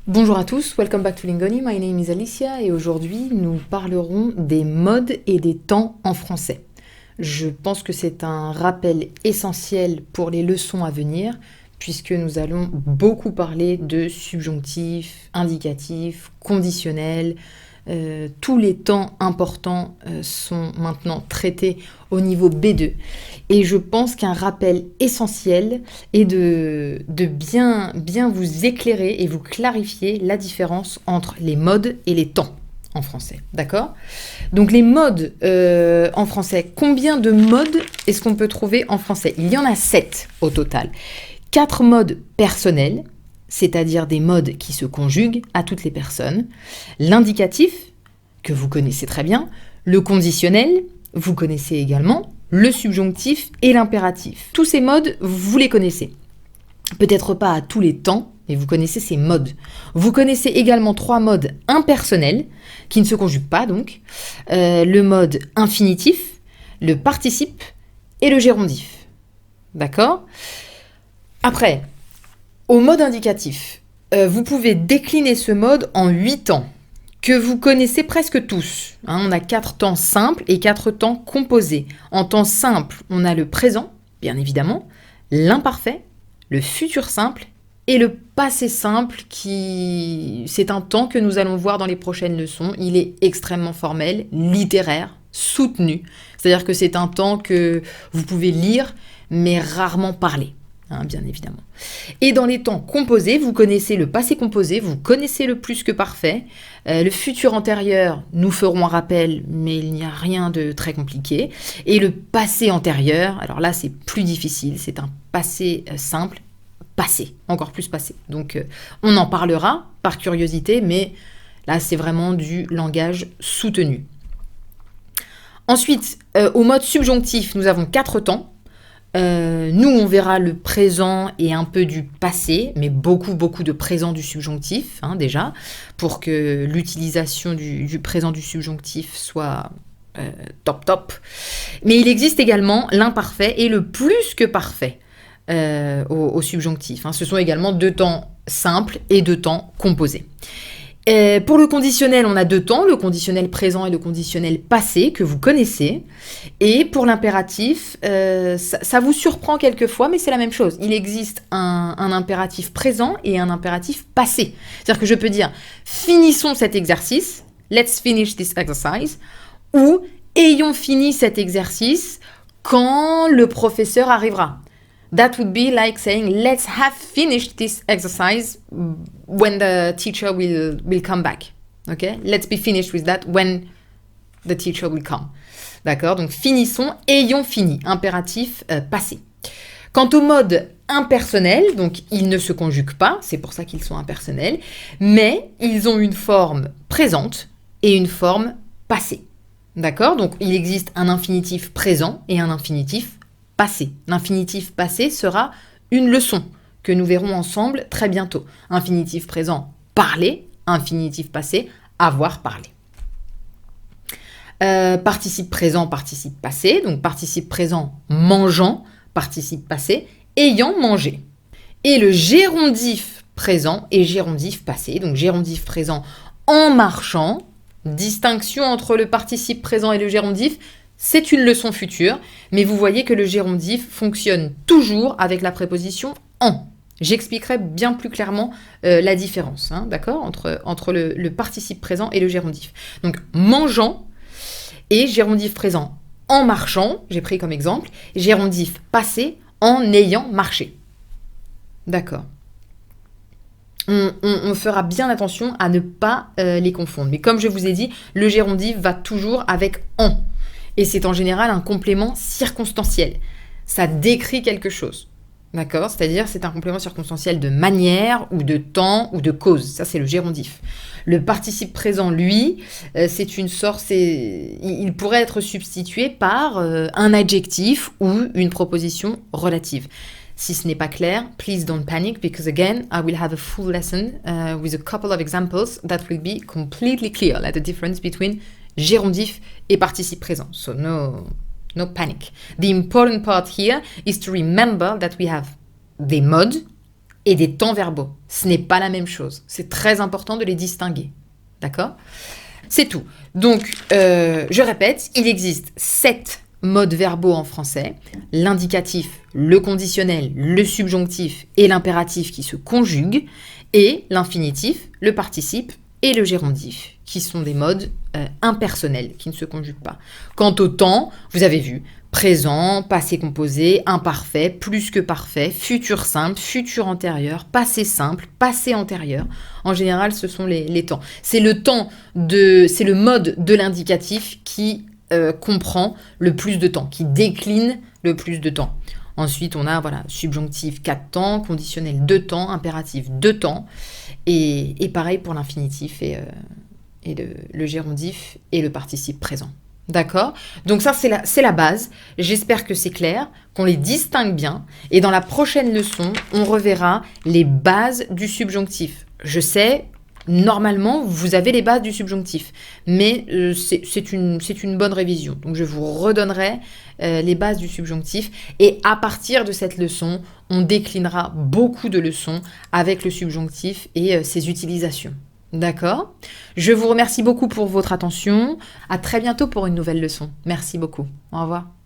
Bonjour à tous, welcome back to Lingoni, my name is Alicia et aujourd'hui nous parlerons des modes et des temps en français. Je pense que c'est un rappel essentiel pour les leçons à venir puisque nous allons beaucoup parler de subjonctifs, indicatifs, conditionnels. Tous les temps importants sont maintenant traités au niveau B2 et je pense qu'un rappel essentiel est de bien vous éclairer et vous clarifier la différence entre les modes et les temps en français, d'accord ? Donc les modes en français, combien de modes est-ce qu'on peut trouver en français ? Il y en a 7 au total. 4 modes personnels, c'est-à-dire des modes qui se conjuguent à toutes les personnes. L'indicatif, que vous connaissez très bien. Le conditionnel, vous connaissez également. Le subjonctif et l'impératif. Tous ces modes, vous les connaissez. Peut-être pas à tous les temps, mais vous connaissez ces modes. Vous connaissez également 3 modes impersonnels, qui ne se conjuguent pas donc. Le mode infinitif, le participe et le gérondif. D'accord ? Après, au mode indicatif, vous pouvez décliner ce mode en 8 temps, que vous connaissez presque tous. On a 4 temps simples et 4 temps composés. En temps simple, on a le présent, bien évidemment, l'imparfait, le futur simple et le passé simple, qui c'est un temps que nous allons voir dans les prochaines leçons. Il est extrêmement formel, littéraire, soutenu. C'est-à-dire que c'est un temps que vous pouvez lire, mais rarement parler. Bien évidemment. Et dans les temps composés, vous connaissez le passé composé, vous connaissez le plus que parfait. Le futur antérieur, nous ferons un rappel, mais il n'y a rien de très compliqué. Et le passé antérieur, alors là c'est plus difficile, c'est un passé simple, passé, encore plus passé. Donc on en parlera par curiosité, mais là c'est vraiment du langage soutenu. Ensuite, au mode subjonctif, nous avons 4 temps. Nous, on verra le présent et un peu du passé, mais beaucoup de présent du subjonctif, déjà, pour que l'utilisation du présent du subjonctif soit top. Mais il existe également l'imparfait et le plus que parfait au subjonctif. Ce sont également 2 temps simples et 2 temps composés. Pour le conditionnel, on a 2 temps, le conditionnel présent et le conditionnel passé, que vous connaissez. Et pour l'impératif, ça vous surprend quelquefois, mais c'est la même chose. Il existe un impératif présent et un impératif passé. C'est-à-dire que je peux dire « finissons cet exercice »,« let's finish this exercise », ou « ayons fini cet exercice quand le professeur arrivera ». That would be like saying, let's have finished this exercise when the teacher will come back. Okay? Let's be finished with that when the teacher will come. D'accord? Donc, finissons, ayons fini. Impératif passé. Quant au mode impersonnel, donc ils ne se conjuguent pas, c'est pour ça qu'ils sont impersonnels, mais ils ont une forme présente et une forme passée. D'accord? Donc, il existe un infinitif présent et un infinitif passé. L'infinitif passé sera une leçon que nous verrons ensemble très bientôt. Infinitif présent, parler. Infinitif passé, avoir parlé. Participe présent, participe passé. Donc participe présent, mangeant. Participe passé, ayant mangé. Et le gérondif présent et gérondif passé. Donc gérondif présent, en marchant. Distinction entre le participe présent et le gérondif. C'est une leçon future, mais vous voyez que le gérondif fonctionne toujours avec la préposition « en ». J'expliquerai bien plus clairement la différence, d'accord, entre le participe présent et le gérondif. Donc, mangeant et gérondif présent en marchant, j'ai pris comme exemple, gérondif passé en ayant marché. D'accord. On fera bien attention à ne pas les confondre. Mais comme je vous ai dit, le gérondif va toujours avec « en ». Et c'est en général un complément circonstanciel. Ça décrit quelque chose. D'accord ? C'est-à-dire, c'est un complément circonstanciel de manière, ou de temps, ou de cause. Ça, c'est le gérondif. Le participe présent, lui, c'est une sorte... il pourrait être substitué par un adjectif ou une proposition relative. Si ce n'est pas clair, please don't panic, because again, I will have a full lesson with a couple of examples that will be completely clear, like the difference between gérondif et participe présent. So no panic. The important part here is to remember that we have des modes et des temps verbaux. Ce n'est pas la même chose. C'est très important de les distinguer. D'accord ? C'est tout. Donc, je répète, il existe 7 modes verbaux en français. L'indicatif, le conditionnel, le subjonctif et l'impératif qui se conjuguent. Et l'infinitif, le participe et le gérondif, qui sont des modes impersonnels, qui ne se conjuguent pas. Quant au temps, vous avez vu, présent, passé composé, imparfait, plus que parfait, futur simple, futur antérieur, passé simple, passé antérieur. En général, ce sont les temps. C'est le mode de l'indicatif qui comprend le plus de temps, qui décline le plus de temps. Ensuite, on a subjonctif 4 temps, conditionnel 2 temps, impératif 2 temps. Et pareil pour l'infinitif et le gérondif et le participe présent. D'accord ? Donc ça, c'est la base. J'espère que c'est clair, qu'on les distingue bien. Et dans la prochaine leçon, on reverra les bases du subjonctif. Je sais, normalement, vous avez les bases du subjonctif. Mais c'est une bonne révision. Donc je vous redonnerai les bases du subjonctif. Et à partir de cette leçon, on déclinera beaucoup de leçons avec le subjonctif et ses utilisations. D'accord ? Je vous remercie beaucoup pour votre attention. À très bientôt pour une nouvelle leçon. Merci beaucoup. Au revoir.